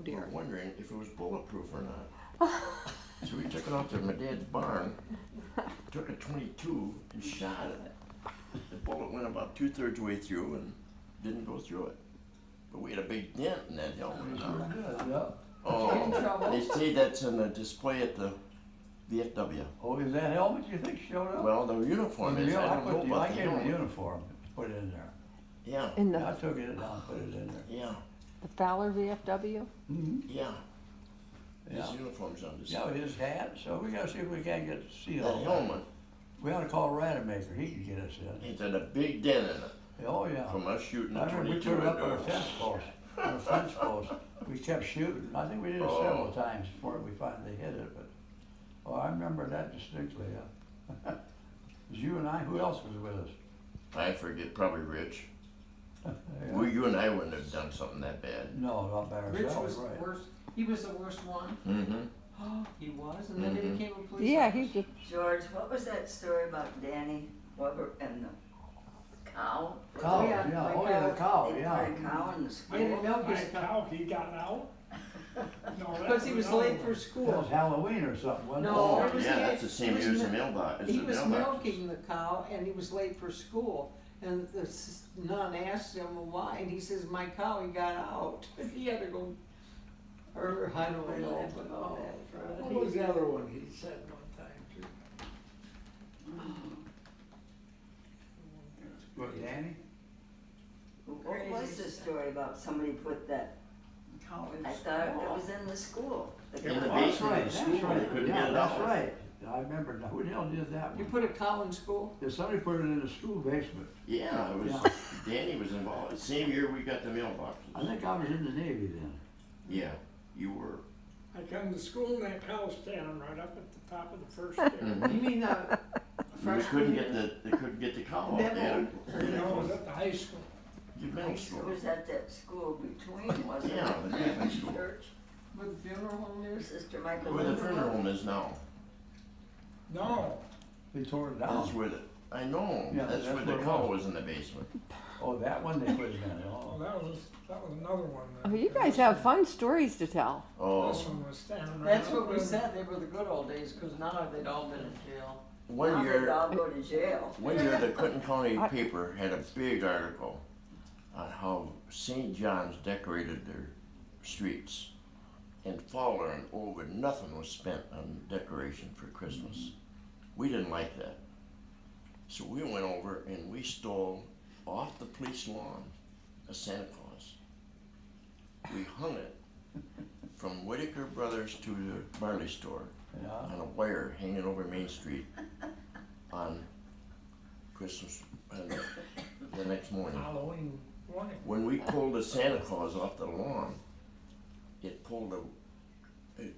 dear. were wondering if it was bulletproof or not. So we took it out to my dad's barn, took a 22 and shot it. The bullet went about 2/3 way through and didn't go through it. But we had a big dent in that helmet. Yeah. Oh, they say that's in the display at the VFW. Oh, is that helmet you think showed up? Well, the uniform is, I don't know about I the gave him a helmet. uniform, put it in there. Yeah, In Yeah, I the, took it down, put it in there. yeah, the Fowler VFW? Mm-hmm. yeah. Yeah. His uniform's on display. Yeah, with his hat, so we gotta see if we can't get to see That all that. helmet, We ought to call Rademacher, he could get us in. it's had a big dent in it Oh, yeah. from us shooting I the remember we 22 put it up on a window. fence post, on a fence post. We kept shooting. I think we did it Oh. several times before we finally hit it, but, oh, I remember that distinctly, yeah. It was you and I, who else was with us? I forget, probably Rich. Yeah. Well, you and I wouldn't have done something that bad. No, not by Rich ourselves, was right. worse, he was the worst one. Mm-hmm. He was, and then he Mhm. became a police Yeah, officer. he's just, George, what was that story about Danny Weber and the cow? Cow, Yeah, yeah, my oh, yeah, the cow, They yeah. put a cow in the school. They didn't milk My his cow, cow, he got out? No, because he was late for That school. was Halloween or something, wasn't it? No, Oh, it was yeah, the- that's the same it was year as the mi- mailbox. as He the was mailboxes. milking the cow, and he was late for school, and the nun asked him why, and he says, my cow, he got out. He had to go, or I don't know, but, oh, Fred. What was the other one he said one time too? What, Danny? What was the story about somebody put that, Cow in I thought it was in the school. The In the cow. That's basement right, of the that's school, they right, couldn't yeah, get it that's out. right. I remember now, who the hell did that You one? put a cow in school? Yeah, somebody put it in the school basement. Yeah, it was, Yeah. Danny was involved. Same year we got the I mailboxes. think I was in the Navy then. Yeah, you were. I come to school and that cow standing right up at the top of the first stair. Mhm. You mean the They freshman couldn't year? get they couldn't get the cow out. That They had one? a- You know, it was at the high school. the It middle school. was at that school between, wasn't it? Yeah, the Catholic school. Church, Where the funeral home is? Sister Michael. Where the Lindenberg. funeral home is now. No, They tore it down. That's where the, I know, Yeah, that's that's where where the it cow was. was in the basement. Oh, that one they put it in, oh, oh. that was another one. oh, then. you guys have fun stories to tell. This Oh, one was standing right That's up what we there. said, they were the good old days, cause now they'd all been in jail. one Now they'd year, all go to jail. one year the Clinton County paper had a big article on how St. John's decorated their streets. And Fowler and over, nothing was spent on decoration for Christmas. We didn't like that. So we went over and we stole off the police lawn a Santa Claus. We hung it from Whitaker Brothers to the Barley Store Yeah, on a wire hanging over Main Street on Christmas, the next morning. Halloween morning. When we pulled the Santa Claus off the lawn, it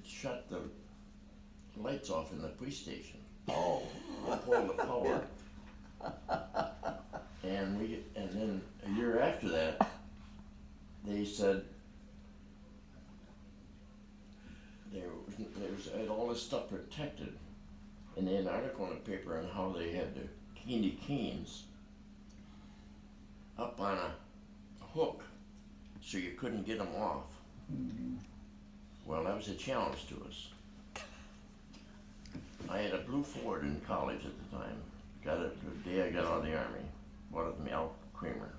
shut the lights off in the police station. Oh, it pulled the power. And then a year after that, they said had all this stuff protected. And they had an article in the paper on how they had the candy canes up on a hook so you couldn't get them off. Well, that was a challenge to us. I had a blue Ford in college at the time. Got it the day I got out of the Army. Bought it from Al Kramer.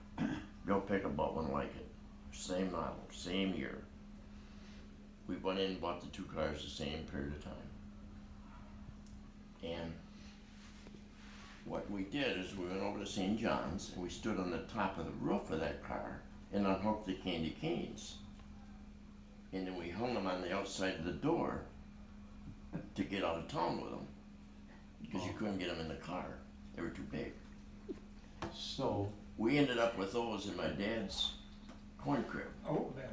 Bill Pickett bought one like it. Same model, same year. We went in and bought the two cars the same period of time. And what we did is we went over to St. John's and we stood on the top of the roof of that car and unhooked the candy canes. And then we hung them on the outside of the door to get out of town with them. Because you couldn't get them in the car. They were too big. so, We ended up with those in my dad's corn crib, Oat bin,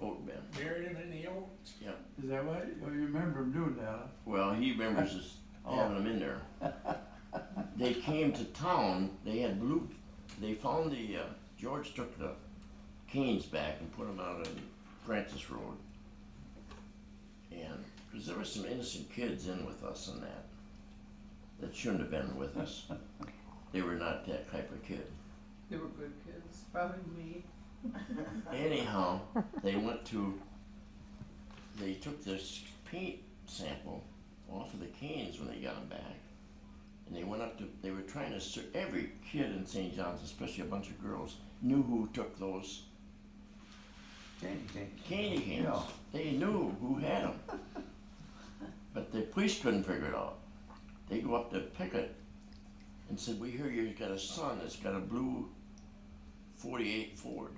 oat bin. buried him in the oats. is that right? Oh, you remember him doing that, huh? Well, he remembers us having them in there. They came to town, they had they found George took the canes back and put them out on Francis Road. And, because there were some innocent kids in with us on that shouldn't have been with us. They were not that type of kid. They were good kids, probably me. Anyhow, they went to they took this paint sample off of the cans when they got them back. And they went up to, they were trying to, every kid in St. John's, especially a bunch of girls, knew who took those Candy canes. candy cans. Yeah. They knew who had them. But the police couldn't figure it out. They go up to Pickett and said, we hear you've got a son that's got a blue 48 Ford.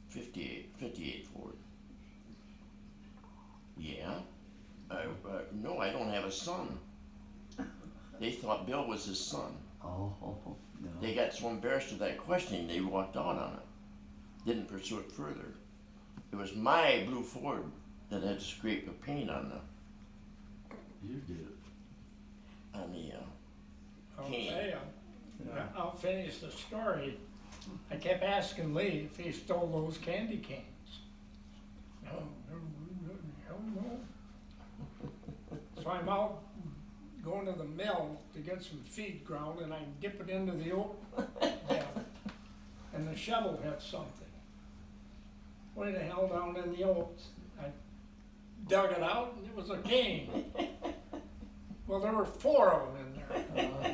58 Ford. Yeah? No, I don't have a son. They thought Bill was his son. Oh, no. They got so embarrassed with that questioning, they walked out on it. Didn't pursue it further. It was my blue Ford that had scraped the paint on the, You did it. on the, I'll Cane. tell you, Yeah. I'll finish the story. I kept asking Lee if he stole those candy canes. No, no. So I'm out going to the mill to get some feed ground and I dip it into the oat bin. And the shovel hit something. Way the hell down in the oats. I dug it out and it was a cane. Well, there were 4 of them in there.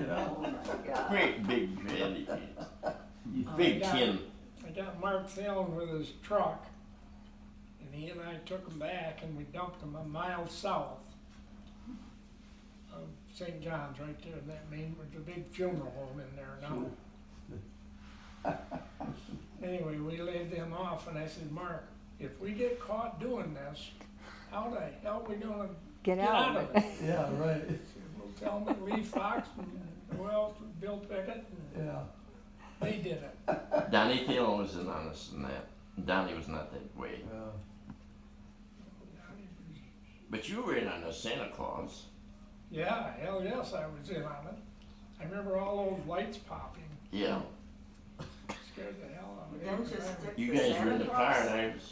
Yeah. Oh my God. great big candy cans. I Big got- tin. I got Mark Thielen with his truck, and he and I took them back and we dumped them a mile south of St. John's, right there in that main, there's a big funeral home in there now. Anyway, we laid them off and I said, Mark, if we get caught doing this, how the hell are we gonna Get out of it. Yeah, right. We'll tell them Lee Fox and who else, Bill Pickett, and Yeah. they did it. Donnie Thielen was in on us in that. Donnie was not that way. Yeah. But you were in on the Santa Claus. Yeah, hell yes, I was in on it. I remember all those lights popping, Yeah. scared the hell out of me. Then just stick You the guys were in Santa the Claus. car and I was